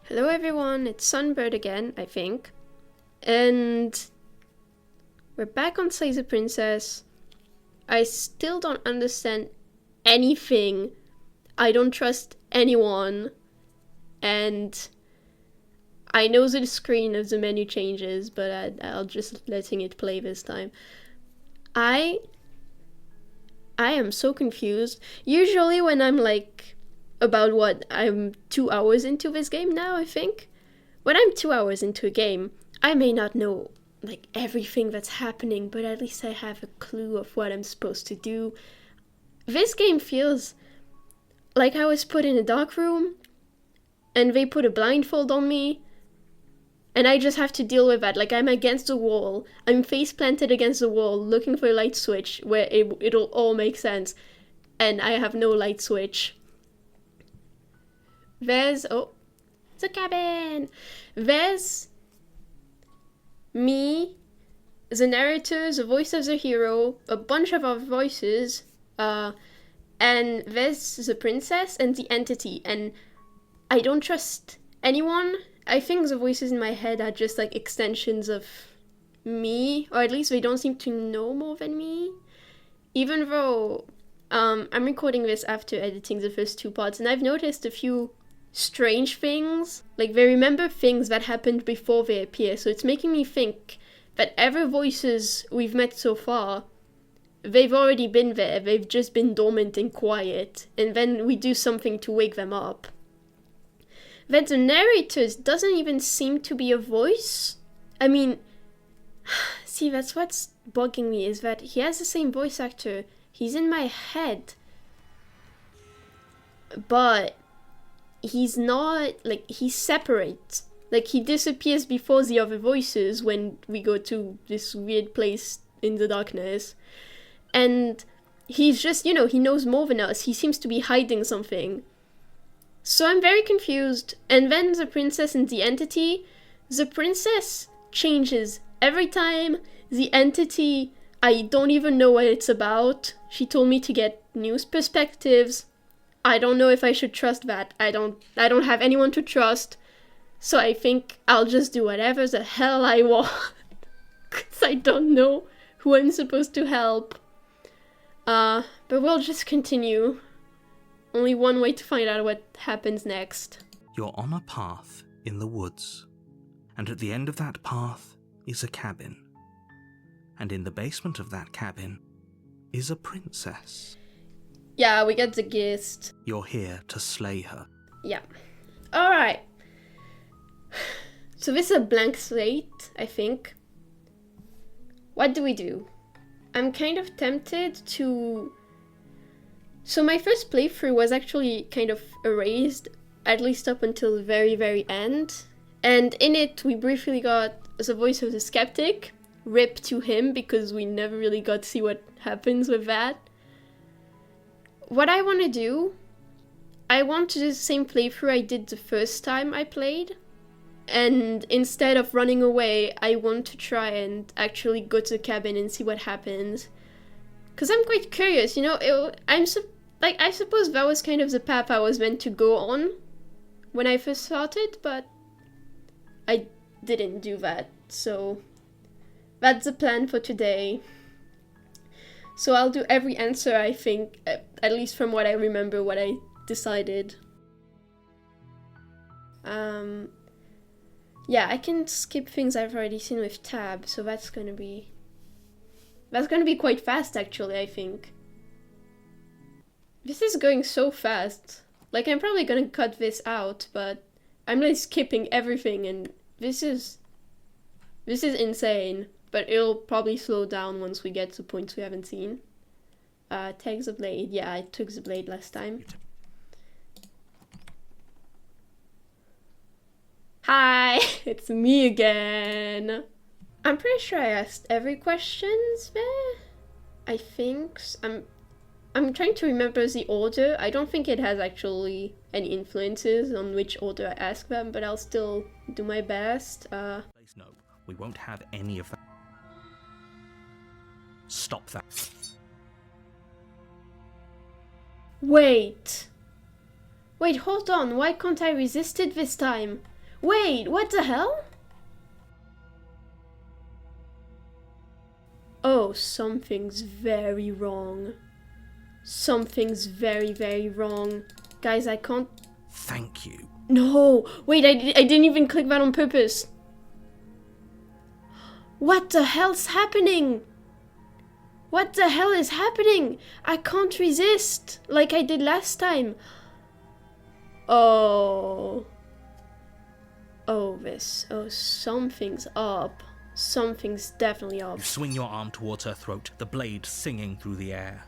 Hello everyone, it's Sunbird again, I think. And we're back on Slay the Princess. I still don't understand anything. I don't trust anyone. And I know the screen of the menu changes, but I'll just letting it play this time. I am so confused. Usually when I'm like I'm 2 hours into this game now, I think. When I'm 2 hours into a game, I may not know like everything that's happening, but at least I have a clue of what I'm supposed to do. This game feels like I was put in a dark room and they put a blindfold on me and I just have to deal with that. Like I'm against the wall, I'm face planted against the wall looking for a light switch where it'll all make sense, and I have no light switch. There's the cabin. There's me, the narrator, the voice of the hero, a bunch of other voices, and there's the princess and the entity, and I don't trust anyone. I think the voices in my head are just like extensions of me, or at least they don't seem to know more than me. Even though I'm recording this after editing the first 2 parts, and I've noticed a few strange things. Like they remember things that happened before they appear, so it's making me think that every voices we've met so far, they've already been there, they've just been dormant and quiet, and then we do something to wake them up. That the narrator doesn't even seem to be a voice. I mean, see, that's what's bugging me, is that he has the same voice actor, he's in my head, but he's not, like, he's separate. Like, he disappears before the other voices when we go to this weird place in the darkness. And he's just, he knows more than us. He seems to be hiding something. So I'm very confused. And then the princess and the entity. The princess changes every time. The entity, I don't even know what it's about. She told me to get news perspectives. I don't know if I should trust that. I don't have anyone to trust. So I think I'll just do whatever the hell I want. Because I don't know who I'm supposed to help. But we'll just continue. Only one way to find out what happens next. You're on a path in the woods. And at the end of that path is a cabin. And in the basement of that cabin is a princess. Yeah, we get the gist. You're here to slay her. Yeah. Alright. So this is a blank slate, I think. What do we do? I'm kind of tempted to... So my first playthrough was actually kind of erased, at least up until the very, very end. And in it, we briefly got the voice of the skeptic. RIP to him, because we never really got to see what happens with that. What I want to do, I want to do the same playthrough I did the first time I played. And instead of running away, I want to try and actually go to the cabin and see what happens. Because I'm quite curious, I suppose that was kind of the path I was meant to go on when I first started, but I didn't do that. So that's the plan for today. So I'll do every answer, I think, at least from what I remember, what I decided. Yeah, I can skip things I've already seen with tab, so that's gonna be quite fast, actually, I think. This is going so fast. Like, I'm probably gonna cut this out, but I'm like skipping everything, and this is insane. But it'll probably slow down once we get to points we haven't seen. Take the blade. Yeah, I took the blade last time. Hi, it's me again. I'm pretty sure I asked every question there. I think. I'm trying to remember the order. I don't think it has actually any influences on which order I ask them, but I'll still do my best. No, we won't have any of that. Stop that. Wait, hold on, why can't I resist it this time? Wait, what the hell? Oh, something's very wrong. Something's very, very wrong. Guys, I can't... Thank you. No! Wait, I didn't even click that on purpose. What the hell's happening? What the hell is happening? I can't resist like I did last time. Oh. Oh, something's up. Something's definitely up. You swing your arm towards her throat, the blade singing through the air.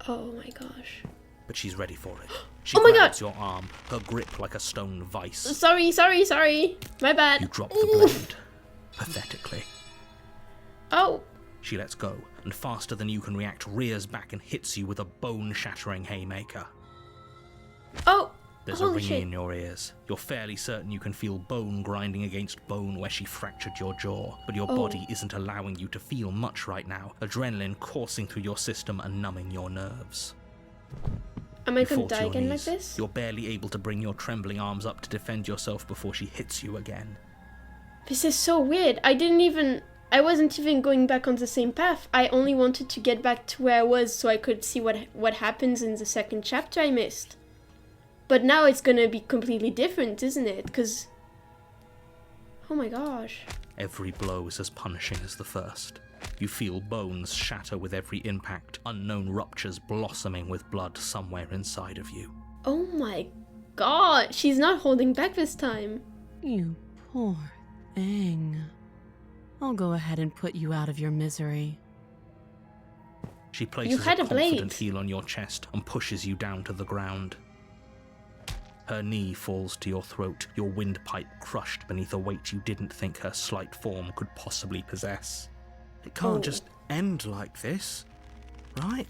Oh my gosh. But she's ready for it. She Oh my grabs god! your arm, her grip like a stone vice. Sorry. My bad. You drop the blade, pathetically. Oh. She lets go, and faster than you can react, rears back and hits you with a bone-shattering haymaker. Oh. There's a Holy ringing shit. in your ears. You're fairly certain you can feel bone grinding against bone where she fractured your jaw, but your body isn't allowing you to feel much right now, adrenaline coursing through your system and numbing your nerves. Am I You gonna fall to die your again knees. like this? You're barely able to bring your trembling arms up to defend yourself before she hits you again. This is so weird. I wasn't even going back on the same path. I only wanted to get back to where I was so I could see what happens in the second chapter I missed. But now it's gonna be completely different, isn't it? Because... Oh my gosh. Every blow is as punishing as the first. You feel bones shatter with every impact, unknown ruptures blossoming with blood somewhere inside of you. Oh my god. She's not holding back this time. You poor thing. I'll go ahead and put you out of your misery. She places had a a blade. confident heel on your chest and pushes you down to the ground. Her knee falls to your throat, your windpipe crushed beneath a weight you didn't think her slight form could possibly possess. It can't just end like this, right?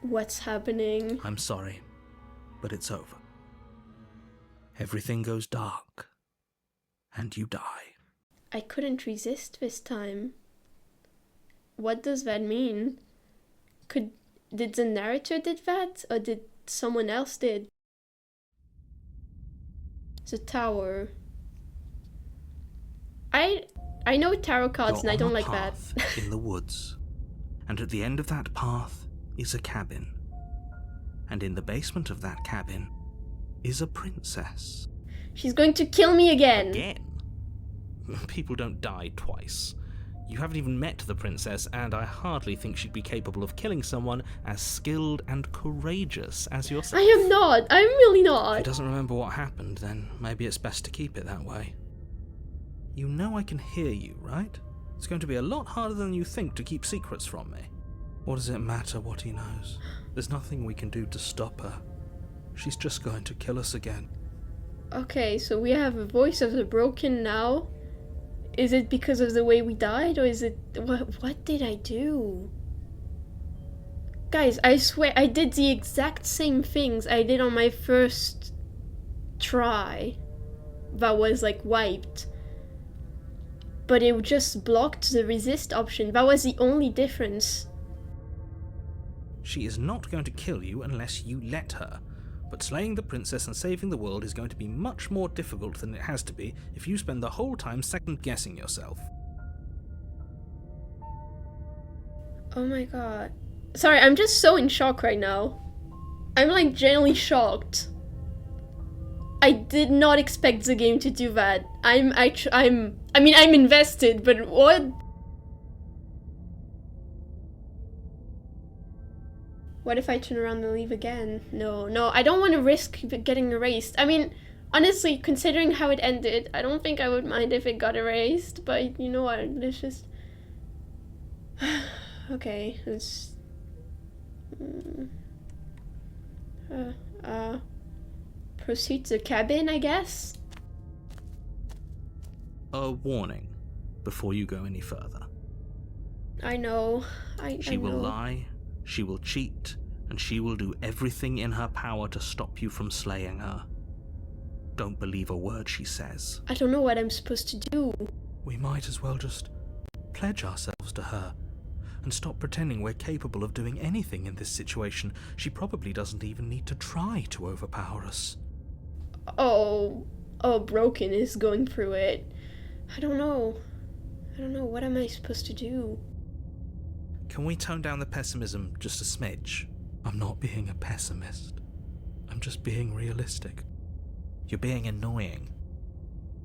What's happening? I'm sorry, but it's over. Everything goes dark, and you die. I couldn't resist this time. What does that mean? Did the narrator did that? Or did someone else did? The tower. I know tarot cards and I don't like that. In the woods, and at the end of that path is a cabin, and in the basement of that cabin is a princess. She's going to kill me again. Again? People don't die twice. You haven't even met the princess, and I hardly think she'd be capable of killing someone as skilled and courageous as yourself. I am not. I'm really If not. he doesn't remember what happened, then maybe it's best to keep it that way. You know I can hear you, right? It's going to be a lot harder than you think to keep secrets from me. What does it matter what he knows? There's nothing we can do to stop her. She's just going to kill us again. Okay, so we have a voice of the broken now. Is it because of the way we died, or is it... What did I do? Guys, I swear I did the exact same things I did on my first try. That was like wiped. But it just blocked the resist option. That was the only difference. She is not going to kill you unless you let her. But slaying the princess and saving the world is going to be much more difficult than it has to be if you spend the whole time second-guessing yourself. Oh my god. Sorry, I'm just so in shock right now. I'm like genuinely shocked. I did not expect the game to do that. I'm invested, but what? What if I turn around and leave again? No, I don't want to risk getting erased. I mean, honestly, considering how it ended, I don't think I would mind if it got erased, but you know what, let's just... Okay, let's... proceed to the cabin, I guess? A warning before you go any further. I know. She will lie, she will cheat, and she will do everything in her power to stop you from slaying her. Don't believe a word she says. I don't know what I'm supposed to do. We might as well just pledge ourselves to her and stop pretending we're capable of doing anything in this situation. She probably doesn't even need to try to overpower us. Oh, oh, Broken is going through it. I don't know. What am I supposed to do? Can we tone down the pessimism just a smidge? I'm not being a pessimist. I'm just being realistic. You're being annoying.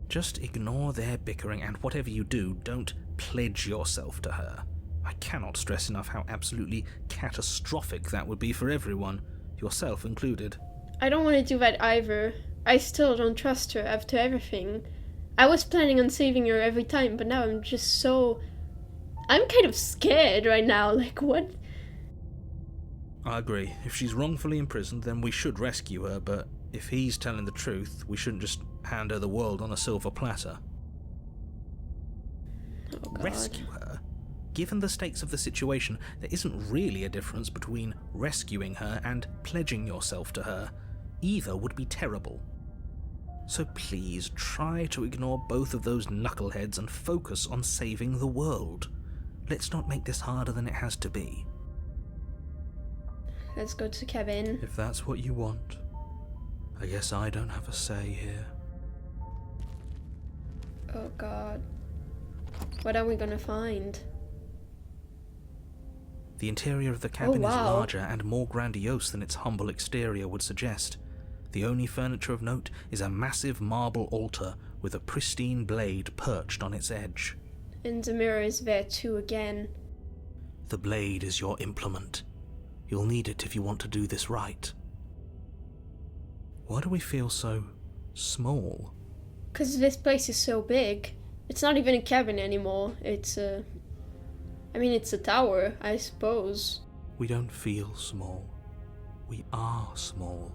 Just ignore their bickering, and whatever you do, don't pledge yourself to her. I cannot stress enough how absolutely catastrophic that would be for everyone, yourself included. I don't want to do that either. I still don't trust her after everything. I was planning on saving her every time, but now I'm just so... I'm kind of scared right now, like what? I agree. If she's wrongfully imprisoned, then we should rescue her, but if he's telling the truth, we shouldn't just hand her the world on a silver platter. Oh, God. Rescue her? Given the stakes of the situation, there isn't really a difference between rescuing her and pledging yourself to her. Either would be terrible. So please try to ignore both of those knuckleheads and focus on saving the world. Let's not make this harder than it has to be. Let's go to the cabin. If that's what you want, I guess I don't have a say here. Oh, God. What are we gonna find? The interior of the cabin Oh, wow. is larger and more grandiose than its humble exterior would suggest. The only furniture of note is a massive marble altar with a pristine blade perched on its edge. And the mirror is there too again. The blade is your implement. You'll need it if you want to do this right. Why do we feel so small? 'Cause this place is so big. It's not even a cabin anymore. It's a tower, I suppose. We don't feel small. We are small.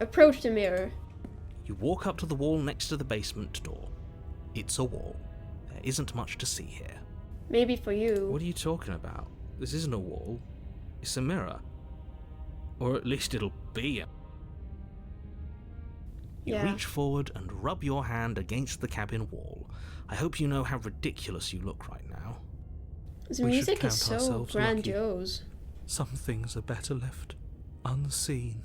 Approach the mirror. You walk up to the wall next to the basement door. It's a wall. There isn't much to see here. Maybe for you. What are you talking about? This isn't a wall. It's a mirror. Or at least it'll be a... You Yeah. reach forward and rub your hand against the cabin wall. I hope you know how ridiculous you look right now. The We should music count is so ourselves lucky. grandiose. Some things are better left unseen.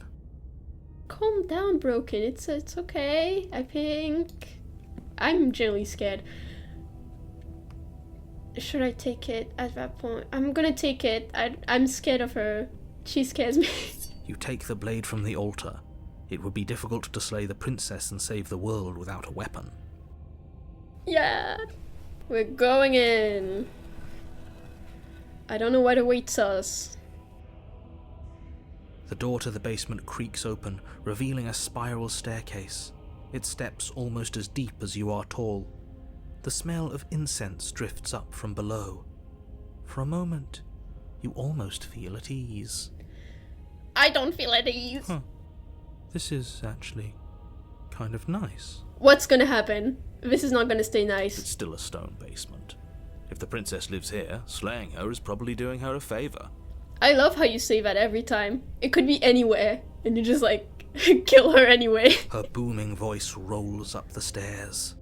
Calm down, Broken. It's okay, I think. I'm genuinely scared. Should I take it at that point? I'm gonna take it. I'm scared of her. She scares me. You take the blade from the altar. It would be difficult to slay the princess and save the world without a weapon. Yeah. We're going in. I don't know what awaits us. The door to the basement creaks open, revealing a spiral staircase. Its steps almost as deep as you are tall. The smell of incense drifts up from below. For a moment, you almost feel at ease. I don't feel at ease. Huh. This is actually kind of nice. What's gonna happen? This is not gonna stay nice. It's still a stone basement. If the princess lives here, slaying her is probably doing her a favor. I love how you say that every time. It could be anywhere, and you just like kill her anyway. Her booming voice rolls up the stairs.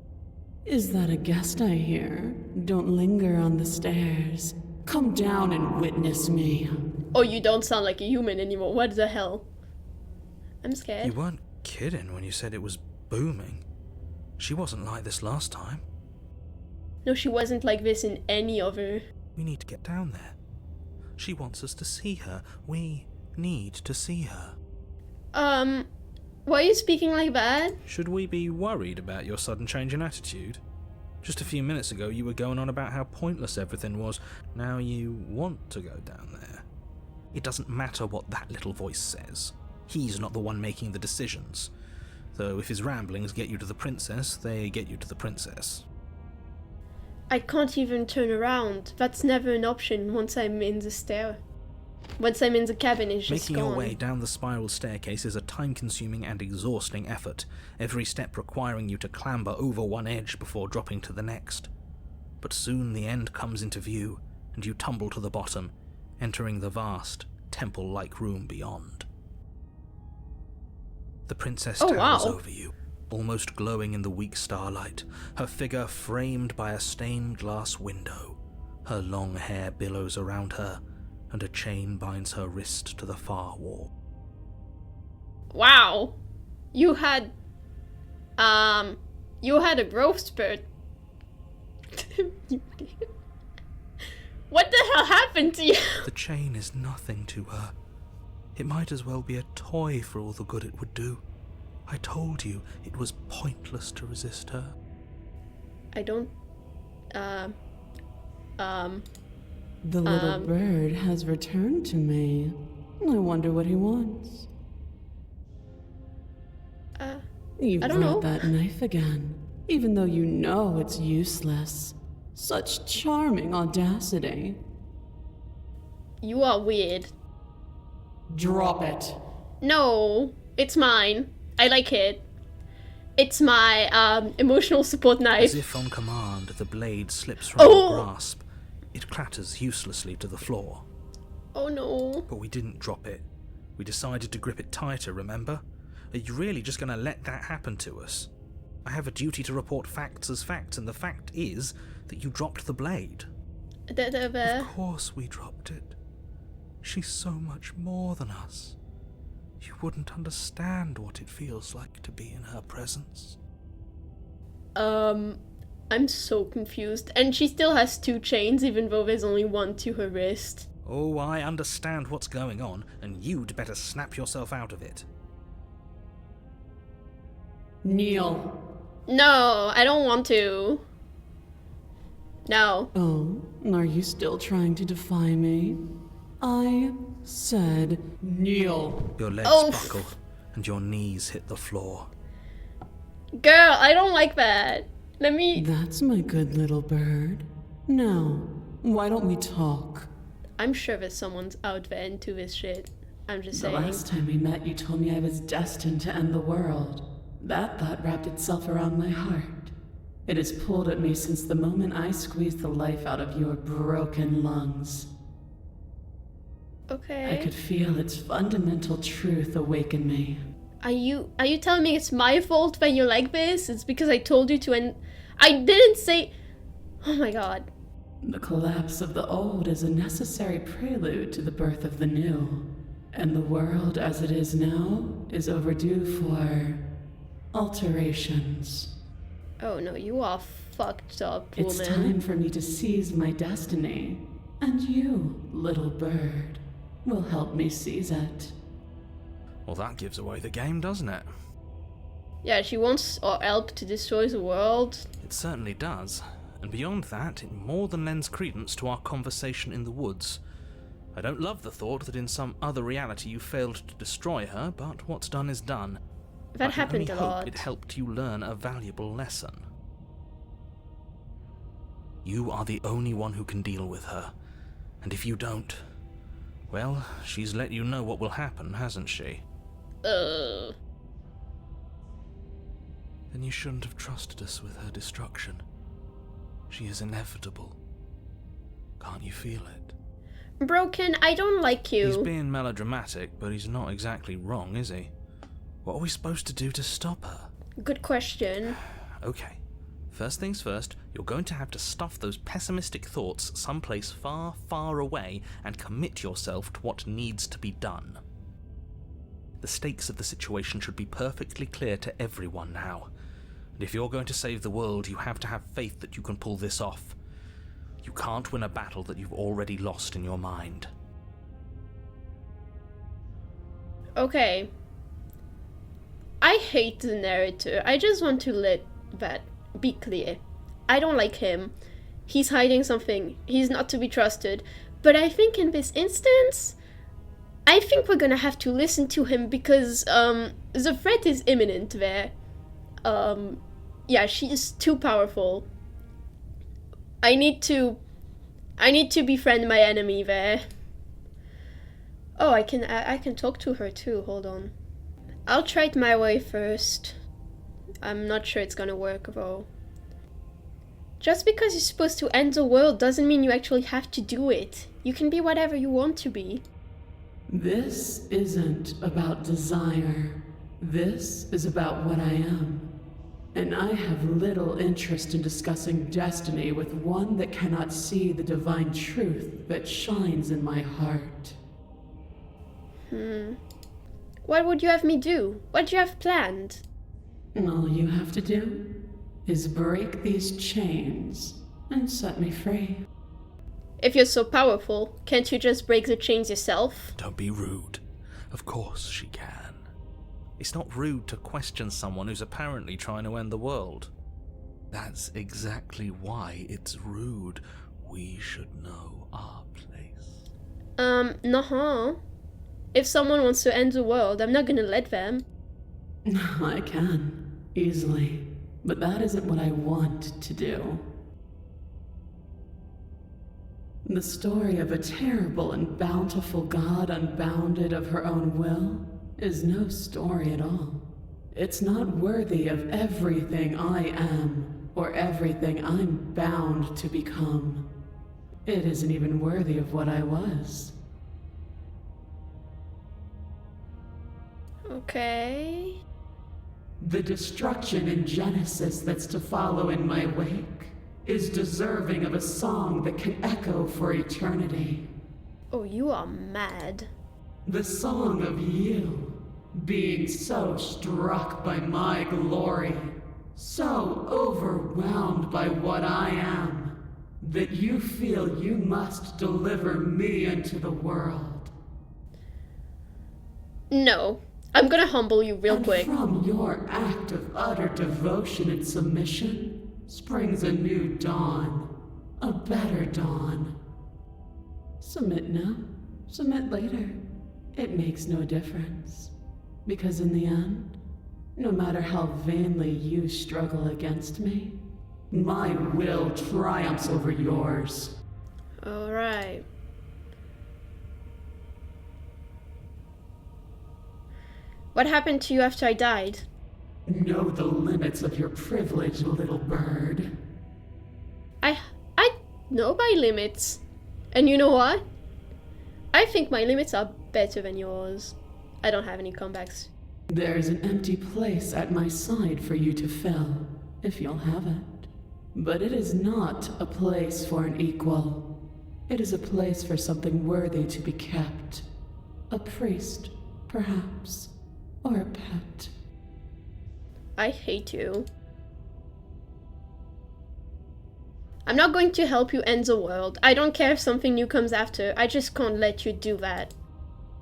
Is that a guest I hear? Don't linger on the stairs. Come down and witness me. Oh, you don't sound like a human anymore. What the hell? I'm scared. You weren't kidding when you said it was booming. She wasn't like this last time. No, she wasn't like this in any other. We need to get down there. She wants us to see her. We need to see her. Why are you speaking like that? Should we be worried about your sudden change in attitude? Just a few minutes ago you were going on about how pointless everything was. Now you want to go down there. It doesn't matter what that little voice says. He's not the one making the decisions. Though if his ramblings get you to the princess, they get you to the princess. I can't even turn around. That's never an option once I'm in the stair. Once I'm in the cabin, it's just Making gone. your way down the spiral staircase is a time-consuming and exhausting effort, every step requiring you to clamber over one edge before dropping to the next. But soon the end comes into view, and you tumble to the bottom, entering the vast, temple-like room beyond. The princess towers over you, almost glowing in the weak starlight, her figure framed by a stained glass window. Her long hair billows around her, and a chain binds her wrist to the far wall. Wow. You had a growth spurt. What the hell happened to you? The chain is nothing to her. It might as well be a toy for all the good it would do. I told you it was pointless to resist her. I don't... The little bird has returned to me. I wonder what he wants. You I don't know. brought that knife again, even though you know it's useless. Such charming audacity. You are weird. Drop it. No, it's mine. I like it. It's my emotional support knife. As if on command, the blade slips from her grasp. It clatters uselessly to the floor. Oh no. But we didn't drop it. We decided to grip it tighter, remember? Are you really just going to let that happen to us? I have a duty to report facts as facts, and the fact is that you dropped the blade. Of course we dropped it. She's so much more than us. You wouldn't understand what it feels like to be in her presence. I'm so confused. And she still has 2 chains, even though there's only one to her wrist. Oh, I understand what's going on, and you'd better snap yourself out of it. Kneel. No, I don't want to. No. Oh, are you still trying to defy me? I said kneel. Your legs buckle, and your knees hit the floor. Girl, I don't like that. Let me... That's my good little bird. Now, why don't we talk? I'm sure there's someone's out there into this shit. I'm just saying. The last time we met, you told me I was destined to end the world. That thought wrapped itself around my heart. It has pulled at me since the moment I squeezed the life out of your broken lungs. Okay. I could feel its fundamental truth awaken me. Are you telling me it's my fault that you're like this? It's because I told you to, and I didn't say... Oh my god. The collapse of the old is a necessary prelude to the birth of the new. And the world as it is now is overdue for... alterations. Oh no, you are fucked up, woman. It's time for me to seize my destiny. And you, little bird, will help me seize it. Well, that gives away the game, doesn't it? Yeah, she wants our help to destroy the world. It certainly does. And beyond that, it more than lends credence to our conversation in the woods. I don't love the thought that in some other reality you failed to destroy her, but what's done is done. That happened a I only lot. hope it helped you learn a valuable lesson. You are the only one who can deal with her. And if you don't, well, she's let you know what will happen, hasn't she? Then you shouldn't have trusted us with her destruction. She is inevitable. Can't you feel it? Broken, I don't like you. He's being melodramatic, but he's not exactly wrong, is he? What are we supposed to do to stop her? Good question. Okay. First things first, you're going to have to stuff those pessimistic thoughts someplace far, far away and commit yourself to what needs to be done. The stakes of the situation should be perfectly clear to everyone now. And if you're going to save the world, you have to have faith that you can pull this off. You can't win a battle that you've already lost in your mind. Okay. I hate the narrator. I just want to let that be clear. I don't like him. He's hiding something. He's not to be trusted. But I think in this instance, I think we're gonna have to listen to him because the threat is imminent there. Yeah, she is too powerful. I need to befriend my enemy there. Oh, I can talk to her too. Hold on. I'll try it my way first. I'm not sure it's gonna work though. Just because you're supposed to end the world doesn't mean you actually have to do it. You can be whatever you want to be. This isn't about desire. This is about what I am. and I have little interest in discussing destiny with one that cannot see the divine truth that shines in my heart. What would you have me do? What do you have planned? All you have to do is break these chains and set me free. If you're so powerful, can't you just break the chains yourself? Don't be rude. Of course she can. It's not rude to question someone who's apparently trying to end the world. That's exactly why it's rude. We should know our place. Nah. If someone wants to end the world, I'm not gonna let them. I can, easily, but that isn't what I want to do. The story of a terrible and bountiful god unbounded of her own will is no story at all. It's not worthy of everything I am, or everything I'm bound to become. It isn't even worthy of what I was. Okay. The destruction in Genesis that's to follow in my wake is deserving of a song that can echo for eternity. Oh, you are mad. The song of you, being so struck by my glory, so overwhelmed by what I am, that you feel you must deliver me into the world. No. I'm gonna humble you real quick. From your act of utter devotion and submission springs a new dawn, a better dawn. Submit now, submit later. It makes no difference. Because in the end, no matter how vainly you struggle against me, my will triumphs over yours. Alright. What happened to you after I died? Know the limits of your privilege, little bird. I know my limits. And you know what? I think my limits are better than yours. I don't have any comebacks. There's an empty place at my side for you to fill, if you'll have it. But it is not a place for an equal. It is a place for something worthy to be kept. A priest, perhaps. Or a pet. I hate you. I'm not going to help you end the world. I don't care if something new comes after. I just can't let you do that.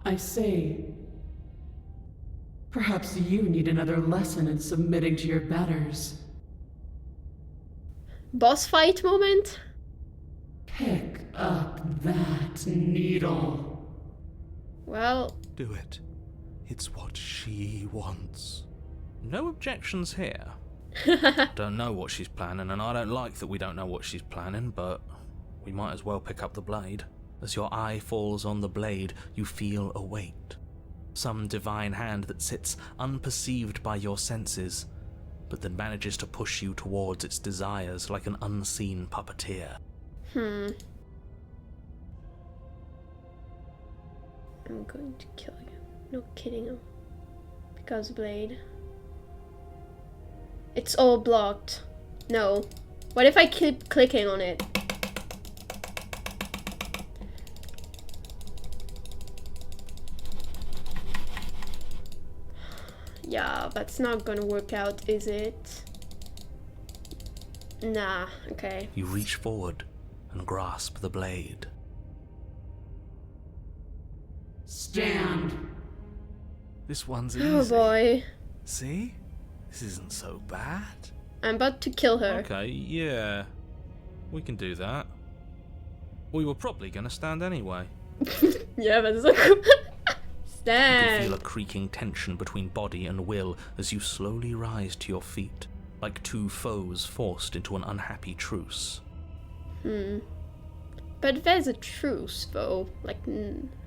I say, perhaps you need another lesson in submitting to your betters. Boss fight moment? Pick up that needle. Well... Do it. It's what she wants. No objections here. Don't know what she's planning, and I don't like that we don't know what she's planning, but we might as well pick up the blade. As your eye falls on the blade, you feel a weight. Some divine hand that sits unperceived by your senses, but that manages to push you towards its desires like an unseen puppeteer. I'm going to kill you. No kidding. Because blade. It's all blocked. No. What if I keep clicking on it? Yeah, that's not gonna work out, is it? Nah, okay. You reach forward and grasp the blade. Stand. This one's easy. Oh boy. See? This isn't so bad. I'm about to kill her. Okay, yeah. We can do that. We were probably gonna stand anyway. Yeah, that's so cool. You can Stand. feel a creaking tension between body and will as you slowly rise to your feet, like two foes forced into an unhappy truce. But there's a truce, though. Like,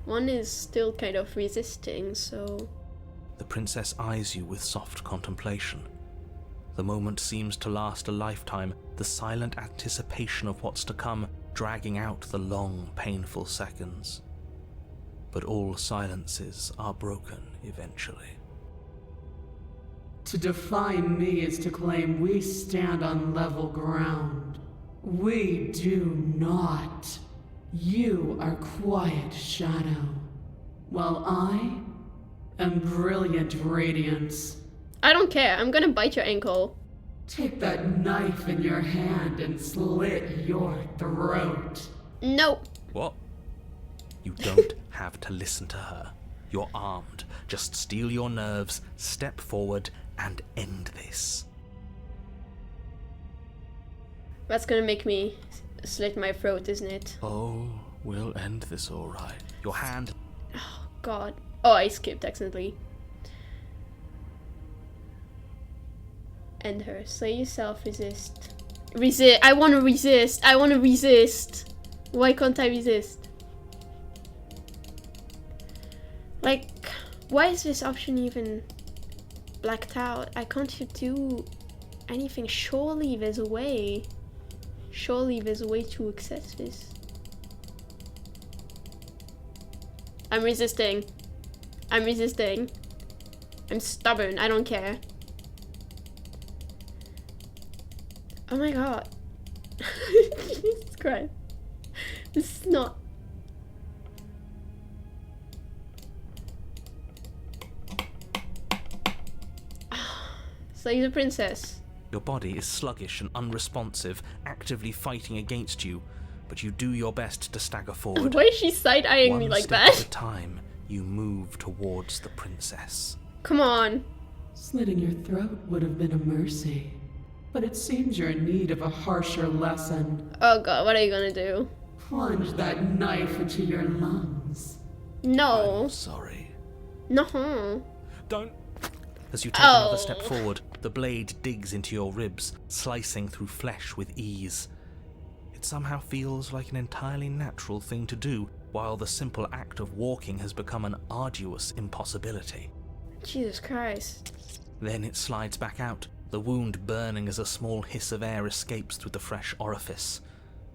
one is still kind of resisting, so... The princess eyes you with soft contemplation. The moment seems to last a lifetime, the silent anticipation of what's to come dragging out the long, painful seconds. But all silences are broken eventually. To defy me is to claim we stand on level ground. We do not. You are quiet shadow, while I am brilliant radiance. I don't care. I'm gonna bite your ankle. Take that knife in your hand and slit your throat. No. What? You don't have to listen to her. You're armed. Just steel your nerves, step forward, and end this. That's gonna make me slit my throat, isn't it? Oh, we'll end this all right. Your hand. Oh, God. Oh, I skipped accidentally. End her. Slay yourself, resist. Resist. I wanna resist. I wanna resist. Why can't I resist? Like, why is this option even blacked out? I can't do anything. Surely there's a way. Surely there's a way to access this. I'm resisting. I'm resisting. I'm stubborn. I don't care. Oh my god. Jesus Christ. This is not... Slay the princess. Your body is sluggish and unresponsive, actively fighting against you, but you do your best to stagger forward. Why is she side-eyeing me like One that? step at a time, you move towards the princess. Come on. Slitting your throat would have been a mercy, but it seems you're in need of a harsher lesson. Oh god, what are you gonna do? Plunge that knife into your lungs. No. I'm sorry. No. Don't. As you take another step forward, the blade digs into your ribs, slicing through flesh with ease. It somehow feels like an entirely natural thing to do, while the simple act of walking has become an arduous impossibility. Jesus Christ. Then it slides back out, the wound burning as a small hiss of air escapes through the fresh orifice.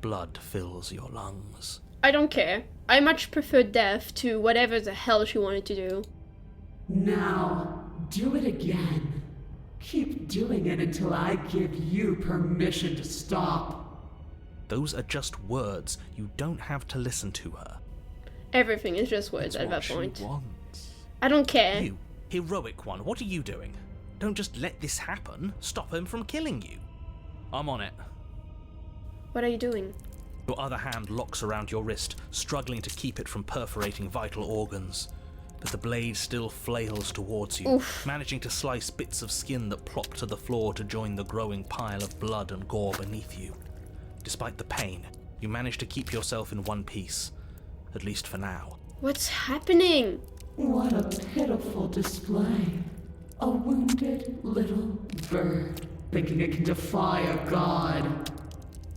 Blood fills your lungs. I don't care. I much prefer death to whatever the hell she wanted to do. Now, do it again. Keep doing it until I give you permission to stop. Those are just words. You don't have to listen to her. Everything is just words It's at what that she point. wants. I don't care. You, heroic one, what are you doing? Don't just let this happen. Stop him from killing you. I'm on it. What are you doing? Your other hand locks around your wrist, struggling to keep it from perforating vital organs. But the blade still flails towards you, managing to slice bits of skin that plop to the floor to join the growing pile of blood and gore beneath you. Despite the pain, you manage to keep yourself in one piece, at least for now. What's happening? What a pitiful display. A wounded little bird, thinking it can defy a god.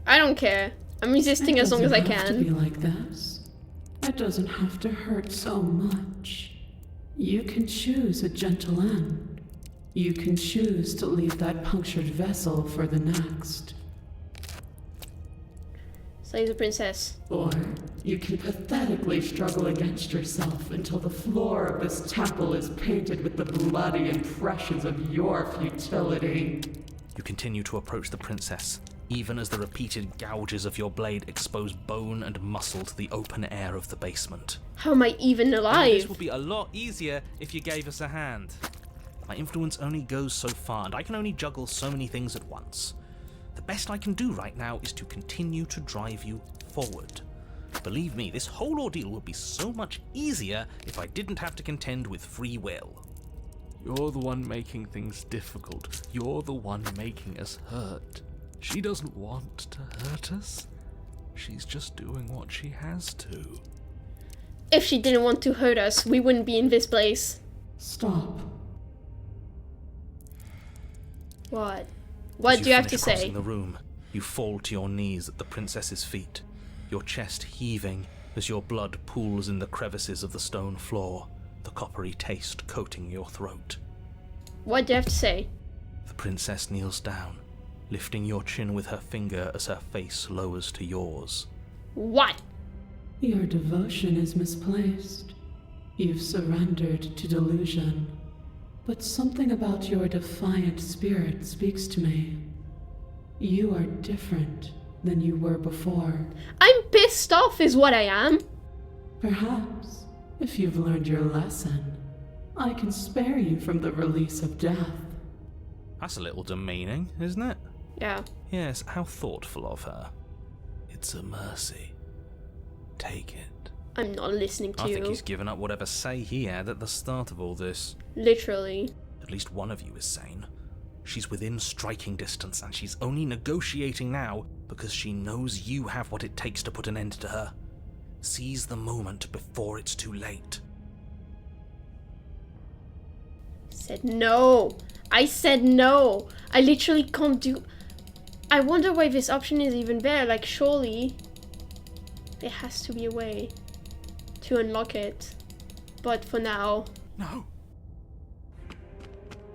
I don't care. I'm resisting as long as I It doesn't have to be can. like this. It doesn't have to hurt so much. You can choose a gentle end. You can choose to leave that punctured vessel for the next. Slay the princess. Or you can pathetically struggle against yourself until the floor of this temple is painted with the bloody impressions of your futility. You continue to approach the princess, even as the repeated gouges of your blade expose bone and muscle to the open air of the basement. How am I even This alive? would be a lot easier if you gave us a hand. My influence only goes so far, and I can only juggle so many things at once. The best I can do right now is to continue to drive you forward. Believe me, this whole ordeal would be so much easier if I didn't have to contend with free will. You're the one making things difficult. You're the one making us hurt. She doesn't want to hurt us. She's just doing what she has to. If she didn't want to hurt us, we wouldn't be in this place. Stop. What? What As do you have to finish crossing say? the room, you fall to your knees at the princess's feet, your chest heaving as your blood pools in the crevices of the stone floor, the coppery taste coating your throat. What do you have to say? The princess kneels down, lifting your chin with her finger as her face lowers to yours. What? Your devotion is misplaced. You've surrendered to delusion. but something about your defiant spirit speaks to me. You are different than you were before. I'm pissed off is what I am. Perhaps, if you've learned your lesson, I can spare you from the release of death. That's a little demeaning, isn't it? Yeah. Yes, how thoughtful of her. It's a mercy. Take it. I'm not listening to I you. think he's given up whatever say he had at the start of all this. Literally. At least one of you is sane. She's within striking distance, and she's only negotiating now because she knows you have what it takes to put an end to her. Seize the moment before it's too late. Said no. I said no. I literally can't do... I wonder why this option is even there. Like, surely there has to be a way to unlock it. But for now... No.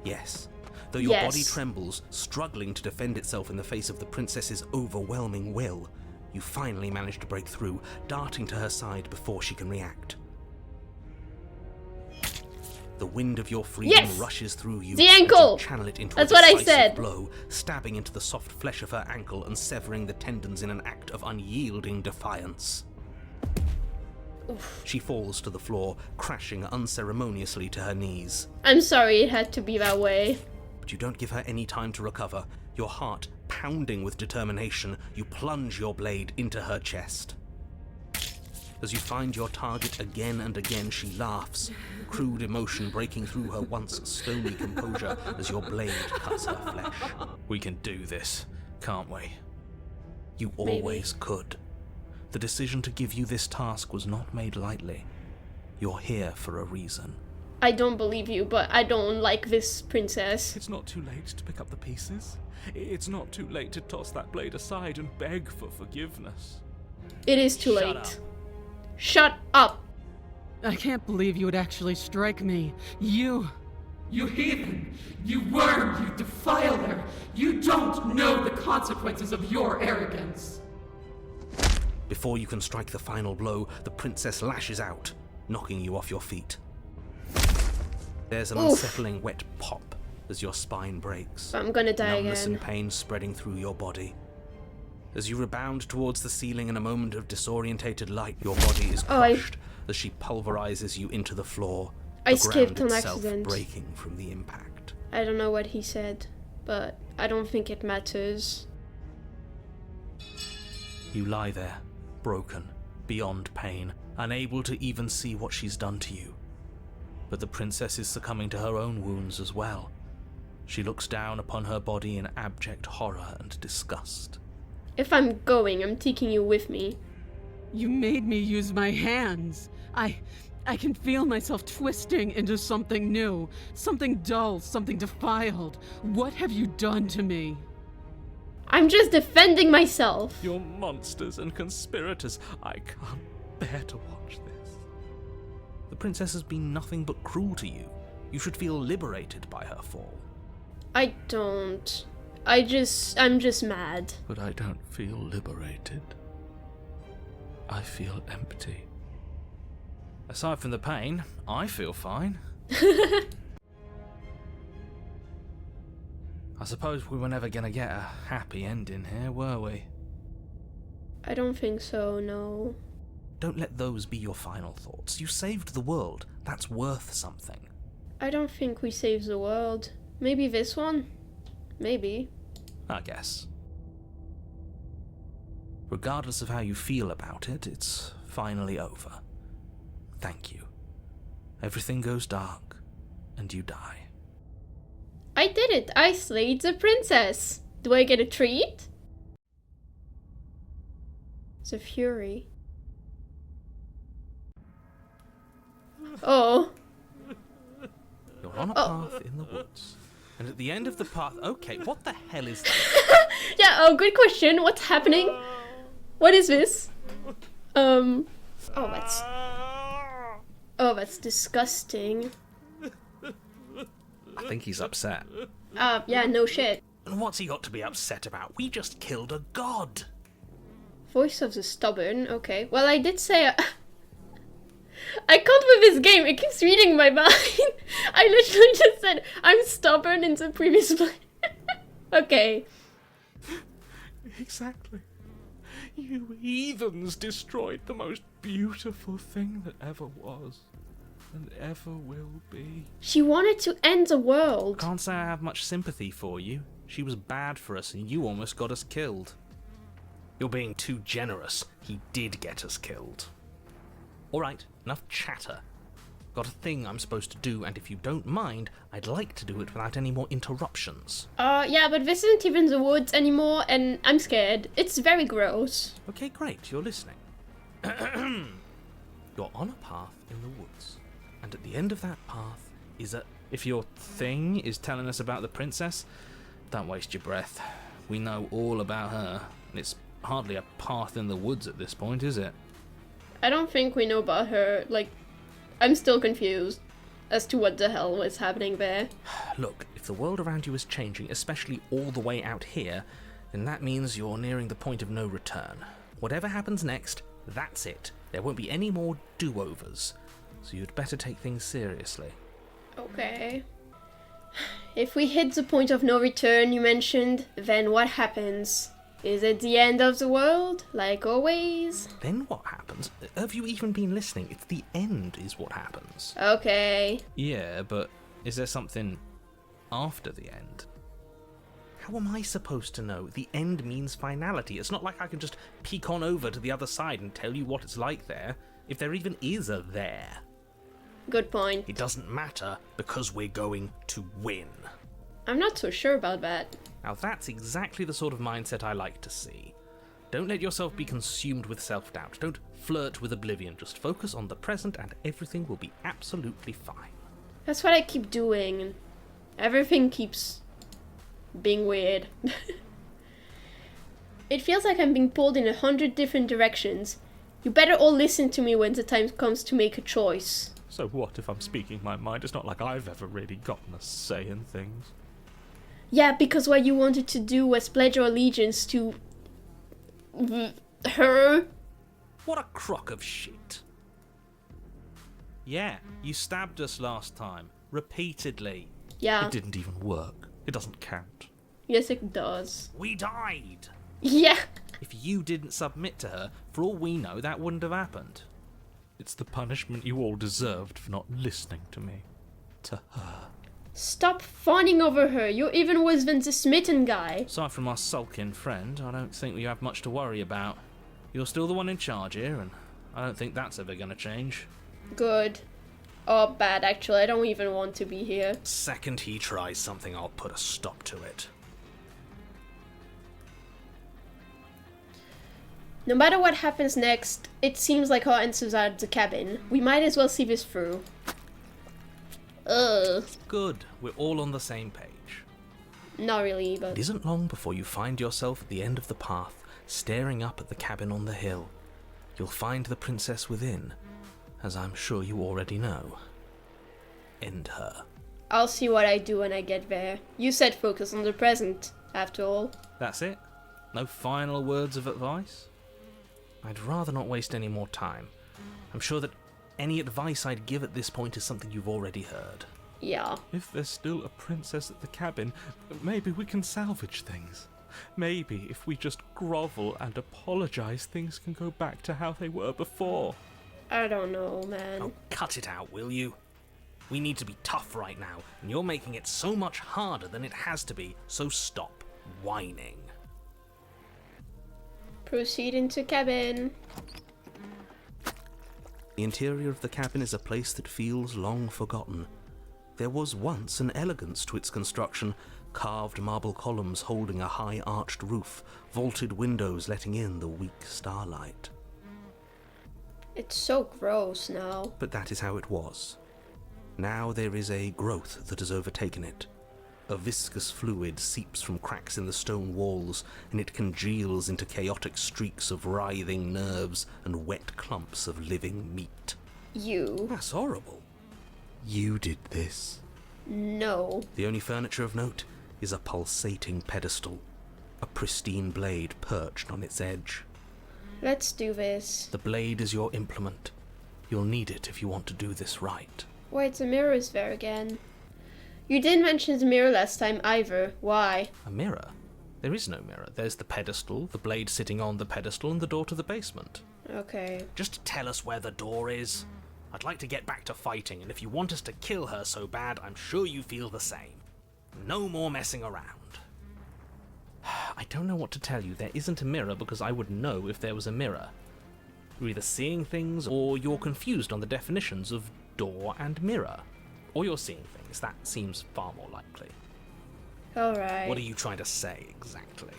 Yes. Though your body trembles, struggling to defend itself in the face of the princess's overwhelming will, you finally manage to break through, darting to her side before she can react. The wind of your freedom rushes through you. The ankle! You channel it into That's a what I decisive said. blow, stabbing into the soft flesh of her ankle and severing the tendons in an act of unyielding defiance. Oof. She falls to the floor, crashing unceremoniously to her knees. I'm sorry it had to be that way. But you don't give her any time to recover. Your heart pounding with determination, you plunge your blade into her chest. As you find your target again and again, she laughs, crude emotion breaking through her once stony composure as your blade cuts her flesh. We can do this, can't we? You always could. The decision to give you this task was not made lightly. You're here for a reason. I don't believe you, but I don't like this princess. It's not too late to pick up the pieces. It's not too late to toss that blade aside and beg for forgiveness. It is too Shut late. up. Shut up! I can't believe you would actually strike me. You heathen! You worm! You defiler! You don't know the consequences of your arrogance! Before you can strike the final blow, the princess lashes out, knocking you off your feet. There's an unsettling wet pop as your spine breaks. I'm gonna die Numbness again. and pain spreading through your body. As you rebound towards the ceiling in a moment of disorientated light, your body is crushed as she pulverizes you into the floor, I the skipped ground on itself accident. breaking from the impact. I don't know what he said, but I don't think it matters. You lie there, broken, beyond pain, unable to even see what she's done to you. But the princess is succumbing to her own wounds as well. She looks down upon her body in abject horror and disgust. If I'm going, I'm taking you with me. You made me use my hands. I can feel myself twisting into something new, something dull, something defiled. What have you done to me? I'm just defending myself. You're monsters and conspirators. I can't bear to watch this. The princess has been nothing but cruel to you. You should feel liberated by her fall. I don't. I'm just mad. But I don't feel liberated. I feel empty. Aside from the pain, I feel fine. I suppose we were never gonna get a happy ending here, were we? I don't think so, no. Don't let those be your final thoughts. You saved the world. That's worth something. I don't think we saved the world. Maybe this one? Maybe. I guess. Regardless of how you feel about it, it's finally over. Thank you. Everything goes dark, and you die. I did it! I slayed the princess! Do I get a treat? The fury. Oh. You're on a path in the woods. And at the end of the path... Okay, what the hell is that? Yeah, oh, good question. What's happening? What is this? Oh, that's disgusting. I think he's upset. Yeah, no shit. And what's he got to be upset about? We just killed a god. Voice of the stubborn. Okay. Well, I did say... I can't with this game. It keeps reading my mind. I literally just said, I'm stubborn in the previous play. Okay. Exactly. You heathens destroyed the most beautiful thing that ever was, and ever will be. She wanted to end the world. Can't say I have much sympathy for you. She was bad for us and you almost got us killed. You're being too generous. He did get us killed. Alright, enough chatter. Got a thing I'm supposed to do, and if you don't mind, I'd like to do it without any more interruptions. Yeah, but this isn't even the woods anymore, and I'm scared. It's very gross. Okay, great, you're listening. You're on a path in the woods, and at the end of that path is a... If your thing is telling us about the princess, don't waste your breath. We know all about her, and it's hardly a path in the woods at this point, is it? I don't think we know about her. Like, I'm still confused as to what the hell was happening there. Look, if the world around you is changing, especially all the way out here, then that means you're nearing the point of no return. Whatever happens next, that's it. There won't be any more do-overs, so you'd better take things seriously. Okay. If we hit the point of no return you mentioned, then what happens? Is it the end of the world, like always? Then what happens? Have you even been listening? It's the end is what happens. Okay. Yeah, but is there something after the end? How am I supposed to know? The end means finality. It's not like I can just peek on over to the other side and tell you what it's like there, if there even is a there. Good point. It doesn't matter because we're going to win. I'm not so sure about that. Now that's exactly the sort of mindset I like to see. Don't let yourself be consumed with self-doubt. Don't flirt with oblivion. Just focus on the present and everything will be absolutely fine. That's what I keep doing. Everything keeps being weird. It feels like I'm being pulled in 100 different directions. You better all listen to me when the time comes to make a choice. So what if I'm speaking my mind? It's not like I've ever really gotten a say in things. Yeah, because what you wanted to do was pledge your allegiance to... her. What a crock of shit. Yeah, you stabbed us last time. Repeatedly. Yeah. It didn't even work. It doesn't count. Yes, it does. We died. Yeah. If you didn't submit to her, for all we know, that wouldn't have happened. It's the punishment you all deserved for not listening to me. To her. Stop fawning over her. You're even worse than the smitten guy. Aside from our sulking friend, I don't think we have much to worry about. You're still the one in charge here, and I don't think that's ever going to change. Good. Or bad, actually. I don't even want to be here. Second he tries something, I'll put a stop to it. No matter what happens next, it seems like our answers are at the cabin. We might as well see this through. Ugh. Good, we're all on the same page. Not really, It but... isn't long before you find yourself at the end of the path, staring up at the cabin on the hill. You'll find the princess within, as I'm sure you already know. End her. I'll see what I do when I get there. You said focus on the present, after all. That's it? No final words of advice? I'd rather not waste any more time. I'm sure that any advice I'd give at this point is something you've already heard. Yeah. If there's still a princess at the cabin, maybe we can salvage things. Maybe if we just grovel and apologize, things can go back to how they were before. I don't know, man. Oh, cut it out, will you? We need to be tough right now, and you're making it so much harder than it has to be, so stop whining. Proceed into cabin. The interior of the cabin is a place that feels long forgotten. There was once an elegance to its construction, carved marble columns holding a high arched roof, vaulted windows letting in the weak starlight. It's so gross now. But that is how it was. Now there is a growth that has overtaken it. A viscous fluid seeps from cracks in the stone walls, and it congeals into chaotic streaks of writhing nerves and wet clumps of living meat. You. That's horrible. You did this. No. The only furniture of note is a pulsating pedestal, a pristine blade perched on its edge. Let's do this. The blade is your implement. You'll need it if you want to do this right. Wait, the mirror is there again. You didn't mention the mirror last time either. Why? A mirror? There is no mirror. There's the pedestal, the blade sitting on the pedestal, and the door to the basement. Okay. Just tell us where the door is. I'd like to get back to fighting, and if you want us to kill her so bad, I'm sure you feel the same. No more messing around. I don't know what to tell you. There isn't a mirror because I would know if there was a mirror. You're either seeing things or you're confused on the definitions of door and mirror. Or you're seeing things. That seems far more likely. Alright. What are you trying to say exactly?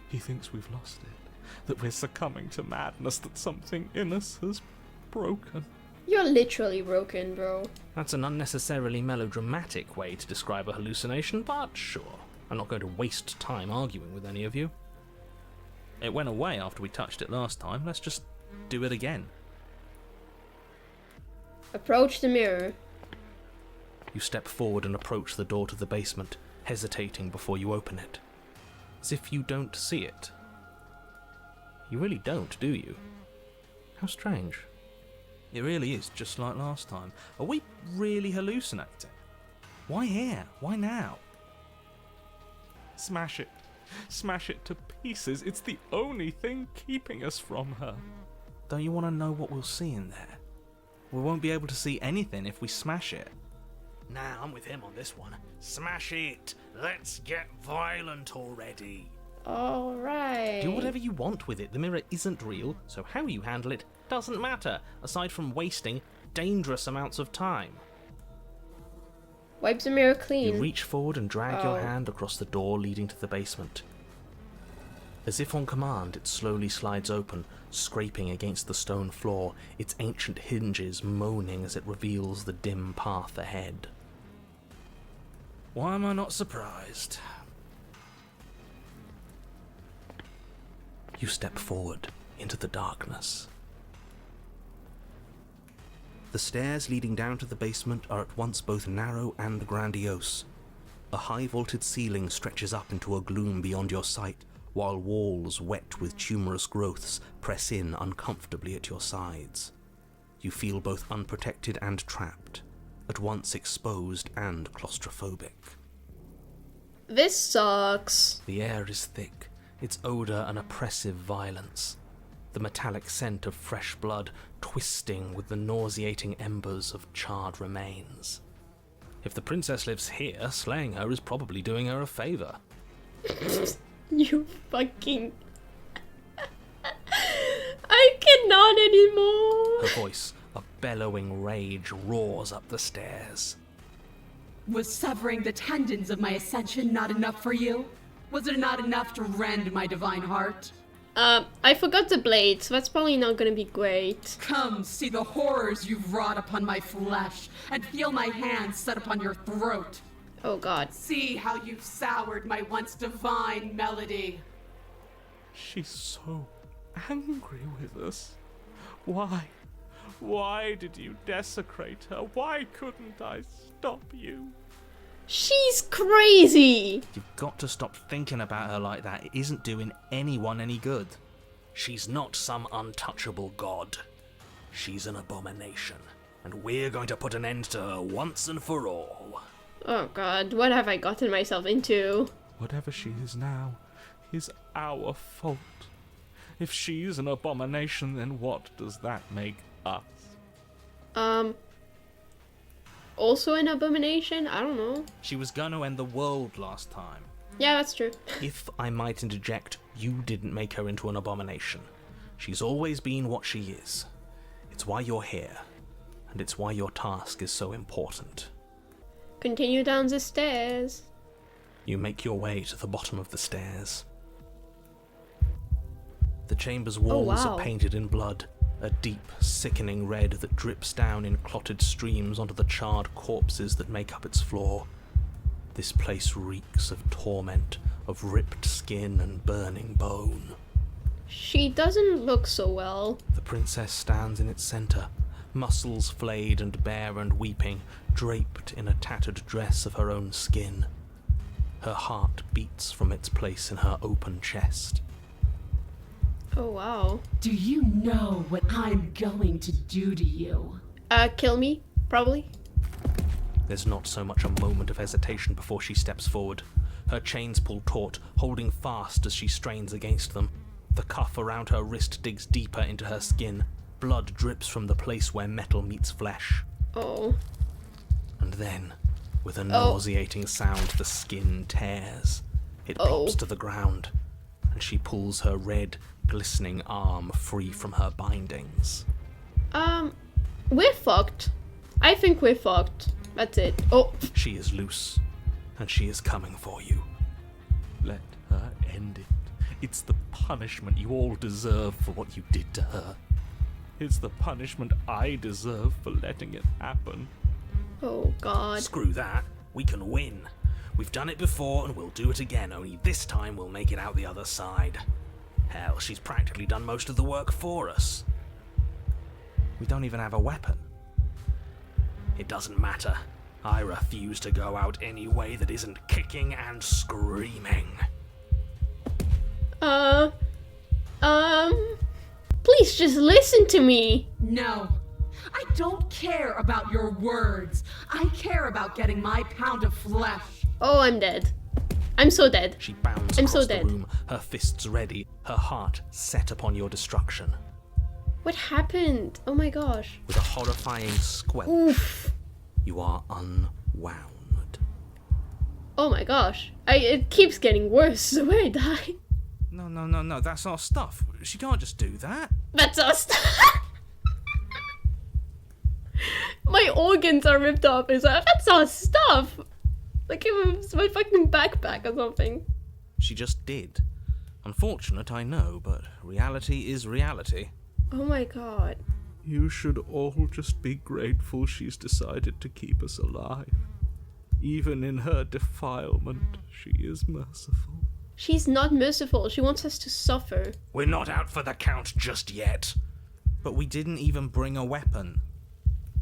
He thinks we've lost it, that we're succumbing to madness, that something in us has broken. You're literally broken, bro. That's an unnecessarily melodramatic way to describe a hallucination, but sure. I'm not going to waste time arguing with any of you. It went away after we touched it last time. Let's just do it again. Approach the mirror. You step forward and approach the door to the basement, hesitating before you open it. As if you don't see it. You really don't, do you? How strange. It really is just like last time. Are we really hallucinating? Why here? Why now? Smash it. Smash it to pieces. It's the only thing keeping us from her. Don't you want to know what we'll see in there? We won't be able to see anything if we smash it. Nah, I'm with him on this one. Smash it! Let's get violent already. Alright. Do whatever you want with it. The mirror isn't real, so how you handle it doesn't matter, aside from wasting dangerous amounts of time. Wipe the mirror clean. You reach forward and drag your hand across the door leading to the basement. As if on command, it slowly slides open, scraping against the stone floor, its ancient hinges moaning as it reveals the dim path ahead. Why am I not surprised? You step forward into the darkness. The stairs leading down to the basement are at once both narrow and grandiose. A high-vaulted ceiling stretches up into a gloom beyond your sight, while walls wet with tumorous growths press in uncomfortably at your sides. You feel both unprotected and trapped, at once exposed and claustrophobic. This sucks. The air is thick, its odour an oppressive violence. The metallic scent of fresh blood twisting with the nauseating embers of charred remains. If the princess lives here, slaying her is probably doing her a favour. You fucking... I cannot anymore. Her voice, a bellowing rage, roars up the stairs. Was severing the tendons of my ascension not enough for you? Was it not enough to rend my divine heart? I forgot the blade, so that's probably not gonna be great. Come, see the horrors you've wrought upon my flesh, and feel my hands set upon your throat. Oh god. See how you've soured my once divine melody. She's so angry with us. Why? Why did you desecrate her? Why couldn't I stop you? She's crazy! You've got to stop thinking about her like that. It isn't doing anyone any good. She's not some untouchable god. She's an abomination, and we're going to put an end to her once and for all. Oh god, what have I gotten myself into? Whatever she is now is our fault. If she's an abomination, then what does that make us? Also an abomination? I don't know. She was going to end the world last time. Yeah, that's true. If I might interject, you didn't make her into an abomination. She's always been what she is. It's why you're here, and it's why your task is so important. Continue down the stairs. You make your way to the bottom of the stairs. The chamber's walls wow. are painted in blood, a deep, sickening red that drips down in clotted streams onto the charred corpses that make up its floor. This place reeks of torment, of ripped skin and burning bone. She doesn't look so well. The princess stands in its centre, muscles flayed and bare and weeping, draped in a tattered dress of her own skin. Her heart beats from its place in her open chest. Oh, wow. Do you know what I'm going to do to you? Kill me, probably. There's not so much a moment of hesitation before she steps forward. Her chains pull taut, holding fast as she strains against them. The cuff around her wrist digs deeper into her skin. Blood drips from the place where metal meets flesh. Oh. And then, with a nauseating sound, the skin tears. It plops to the ground, and she pulls her red, glistening arm free from her bindings. We're fucked. I think we're fucked. That's it. Oh. She is loose, and she is coming for you. Let her end it. It's the punishment you all deserve for what you did to her. It's the punishment I deserve for letting it happen. Oh, God. Screw that. We can win. We've done it before and we'll do it again, only this time we'll make it out the other side. Hell, she's practically done most of the work for us. We don't even have a weapon. It doesn't matter. I refuse to go out any way that isn't kicking and screaming. Please just listen to me. No. I don't care about your words. I care about getting my pound of flesh. Oh, I'm dead. I'm so dead. She bounds I'm across so the dead. room, her fists ready, her heart set upon your destruction. What happened? Oh my gosh. With a horrifying squelch, Oof. you are unwound. Oh my gosh. It keeps getting worse the way I die. No, that's our stuff. She can't just do that. That's us. My organs are ripped off. That's our stuff. Like it was my fucking backpack or something. She just did. Unfortunate, I know, but reality is reality. Oh my god. You should all just be grateful she's decided to keep us alive. Even in her defilement, she is merciful. She's not merciful. She wants us to suffer. We're not out for the count just yet. But we didn't even bring a weapon.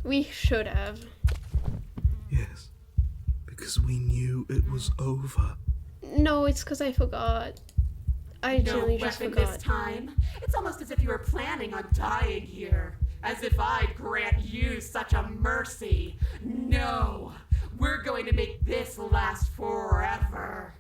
We should have. Yes, because we knew it was over. No, it's because I forgot. I No genuinely just weapon forgot. this time. It's almost as if you were planning on dying here. As if I'd grant you such a mercy. No, we're going to make this last forever.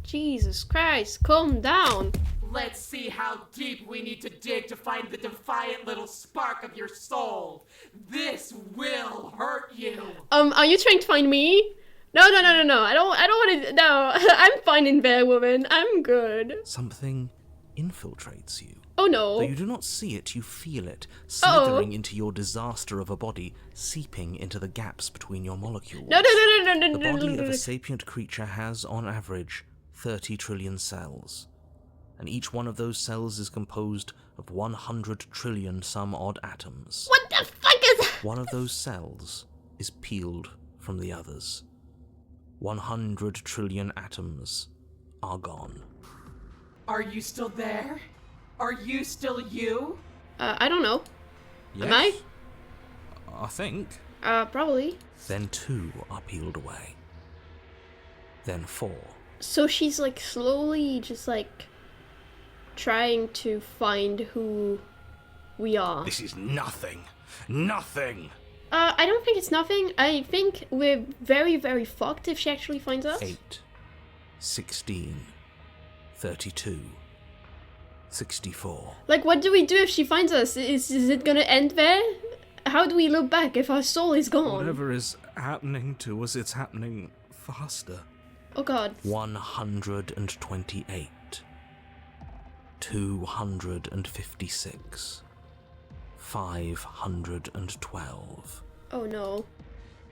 Jesus Christ, calm down. Let's see how deep we need to dig to find the defiant little spark of your soul. This will hurt you. Are you trying to find me? No. I don't want to. No, I'm fine in there, woman. I'm good. Something infiltrates you. Oh no. Though you do not see it, you feel it, slithering into your disaster of a body, seeping into the gaps between your molecules. No. The body of a sapient creature has, on average, 30 trillion cells. And each one of those cells is composed of 100 trillion some odd atoms. What the fuck is that? One of those cells is peeled from the others. 100 trillion atoms are gone. Are you still there? Are you still you? I don't know. Yes? Am I? I think. Probably. Then 2 are peeled away. Then 4. So she's like slowly just like trying to find who we are. This is nothing. Nothing! I don't think it's nothing. I think we're very, very fucked if she actually finds us. 8, 16, 32, 64. Like, what do we do if she finds us? Is it gonna end there? How do we look back if our soul is gone? Whatever is happening to us, it's happening faster. Oh god. 128, 256, 512. Oh no.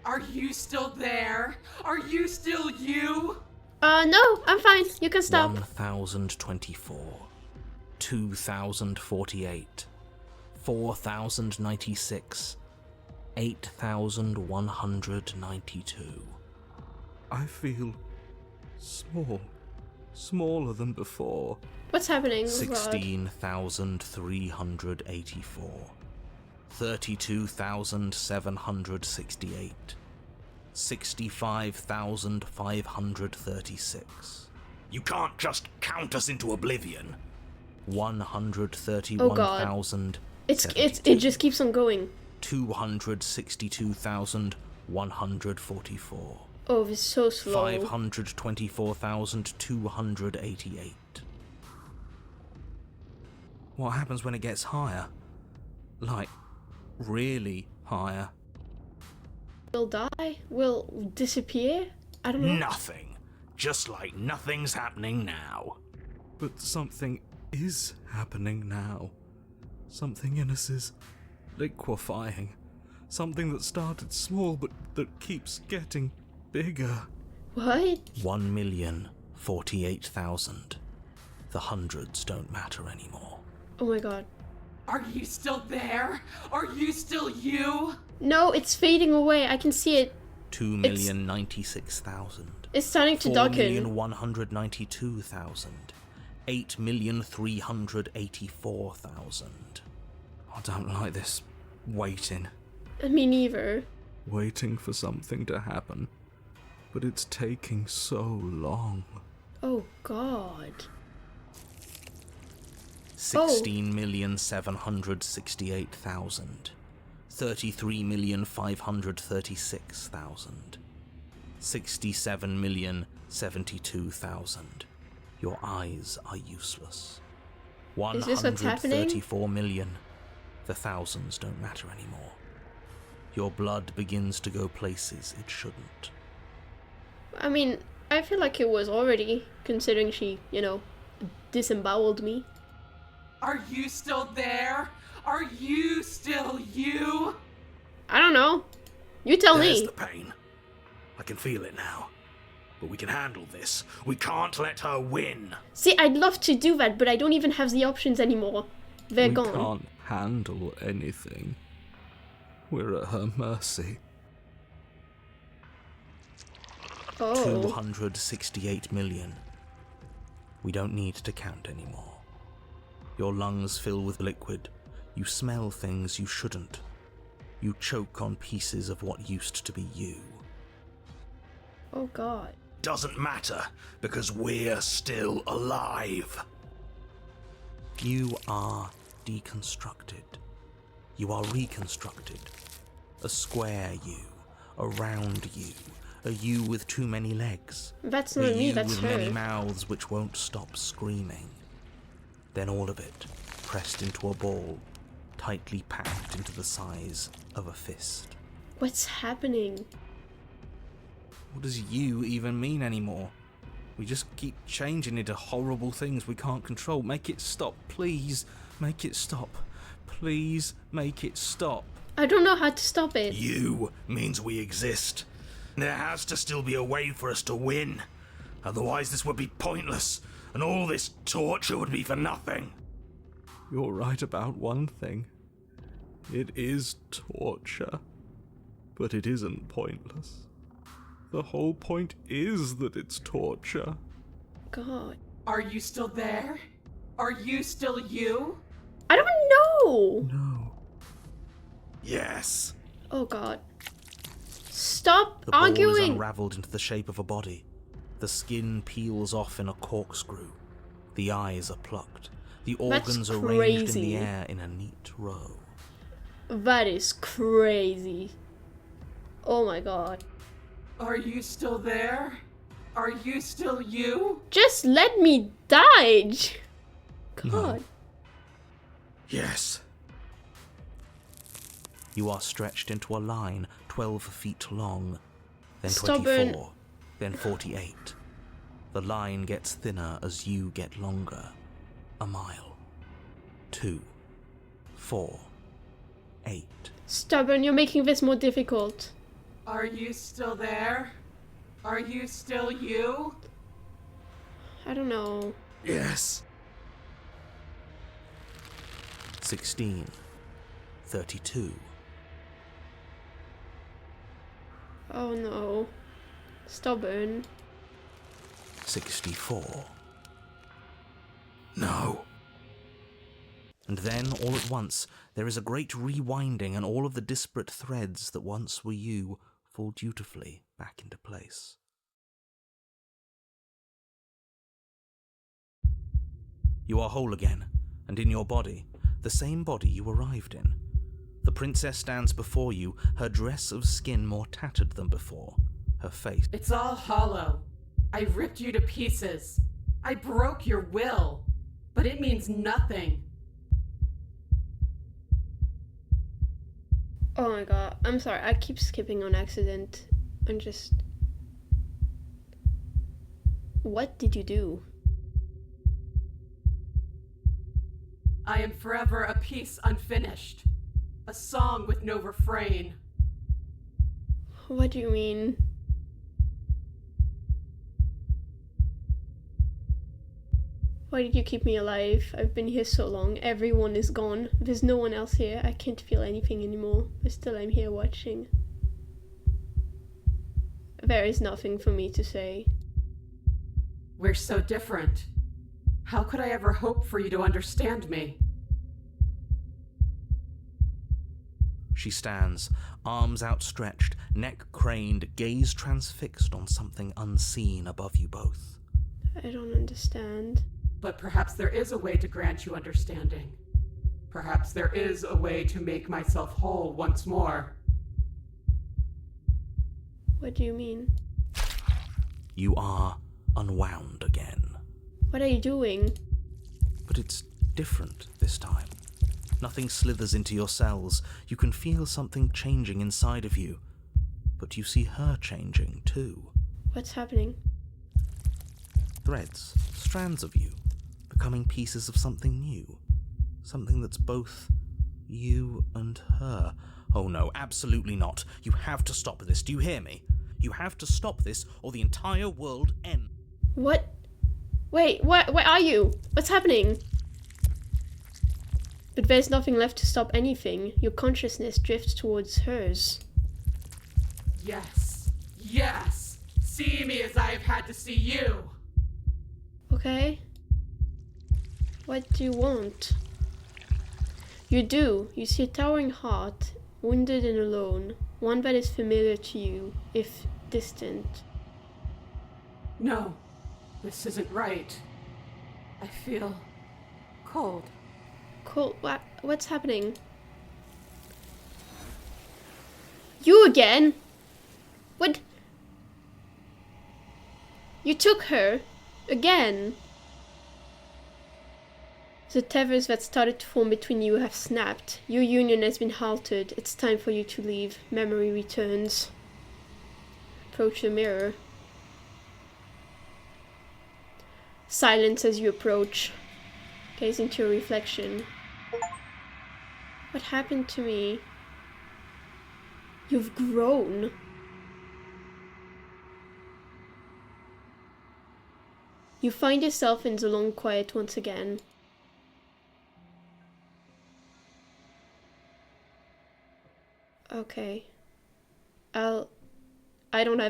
Are you still there? Are you still you? No, I'm fine. You can stop. 1024, 2048, 4096, 8192. I feel small. Smaller than before. What's happening? Oh, God. 16,384, 32,768, 65,536. You can't just count us into oblivion. 131,000. It just keeps on going. 262,144. Oh, it's so slow. 524,288. What happens when it gets higher? Like, really higher? Will die? Will disappear? I don't know. Nothing. Just like nothing's happening now. But something is happening now. Something in us is liquefying. Something that started small but that keeps getting bigger. What? 1,048,000. The hundreds don't matter anymore. Oh my god. Are you still there? Are you still you? No, it's fading away. I can see it. 2,096,000. It's starting to darken. 4,192,000. 8,384,000. I don't like this waiting. Me neither. Waiting for something to happen. But it's taking so long. Oh god. 16,768,000. 33,536,000. 67,072,000. Your eyes are useless. Is this what's happening? 134 million. The thousands don't matter anymore. Your blood begins to go places it shouldn't. I mean, I feel like it was already, considering she, disemboweled me. Are you still there? Are you still you? I don't know. You tell There's me. the pain. I can feel it now. But we can handle this. We can't let her win. See, I'd love to do that, but I don't even have the options anymore. They're We gone. can't handle anything. We're at her mercy. Oh. 268 million. We don't need to count anymore. Your lungs fill with liquid. You smell things you shouldn't. You choke on pieces of what used to be you. Oh god. Doesn't matter, because we're still alive. You are deconstructed. You are reconstructed. A square you, a round you, a you with too many legs. That's A not me, you that's with many her. mouths which won't stop screaming. Then all of it, pressed into a ball, tightly packed into the size of a fist. What's happening? What does you even mean anymore? We just keep changing into horrible things we can't control. Make it stop, please. Make it stop. Please make it stop. I don't know how to stop it. You means we exist. There has to still be a way for us to win. Otherwise this would be pointless, and all this torture would be for nothing. You're right about one thing. It is torture. But it isn't pointless. The whole point is that it's torture. God. Are you still there? Are you still you? I don't know. No. Yes. Oh god. Stop The ball is arguing. unraveled into the shape of a body. The skin peels off in a corkscrew. The eyes are plucked. The organs are arranged in the crazy. air in a neat row. That is crazy. Oh my god. Are you still there? Are you still you? Just let me die. God. Yes. You are stretched into a line 12 feet long, then Stubborn. 24, then 48. The line gets thinner as you get longer. A mile. 2. 4. 8. Stubborn, you're making this more difficult. Are you still there? Are you still you? I don't know. Yes. 16. 32. Oh no. Stubborn. 64. No. And then, all at once, there is a great rewinding, and all of the disparate threads that once were you fall dutifully back into place. You are whole again, and in your body, the same body you arrived in. The princess stands before you, her dress of skin more tattered than before, her face. It's all hollow. I ripped you to pieces. I broke your will, but it means nothing. Oh my god, I'm sorry, I keep skipping on accident. I'm just... What did you do? I am forever a piece unfinished. A song with no refrain. What do you mean? Why did you keep me alive? I've been here so long. Everyone is gone. There's no one else here. I can't feel anything anymore. But still I'm here watching. There is nothing for me to say. We're so different. How could I ever hope for you to understand me? She stands, arms outstretched, neck craned, gaze transfixed on something unseen above you both. I don't understand. But perhaps there is a way to grant you understanding. Perhaps there is a way to make myself whole once more. What do you mean? You are unwound again. What are you doing? But it's different this time. Nothing slithers into your cells. You can feel something changing inside of you. But you see her changing too. What's happening? Threads, strands of you, becoming pieces of something new. Something that's both you and her. Oh no, absolutely not. You have to stop this. Do you hear me? You have to stop this or the entire world ends. What? Wait, where are you? What's happening? But there's nothing left to stop anything. Your consciousness drifts towards hers. Yes. Yes! See me as I have had to see you! Okay. What do you want? You do. You see a towering heart, wounded and alone. One that is familiar to you, if distant. No, this isn't right. I feel cold. Cool. What's happening? You again? What? You took her? Again? The tethers that started to form between you have snapped. Your union has been halted. It's time for you to leave. Memory returns. Approach the mirror. Silence as you approach. Gaze into your reflection. What happened to me? You've grown. You find yourself in the long quiet once again. Okay. I don't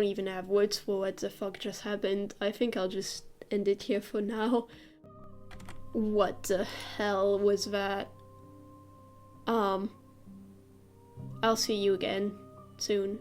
even have words for what the fuck just happened. I think I'll just end it here for now. What the hell was that? I'll see you again soon.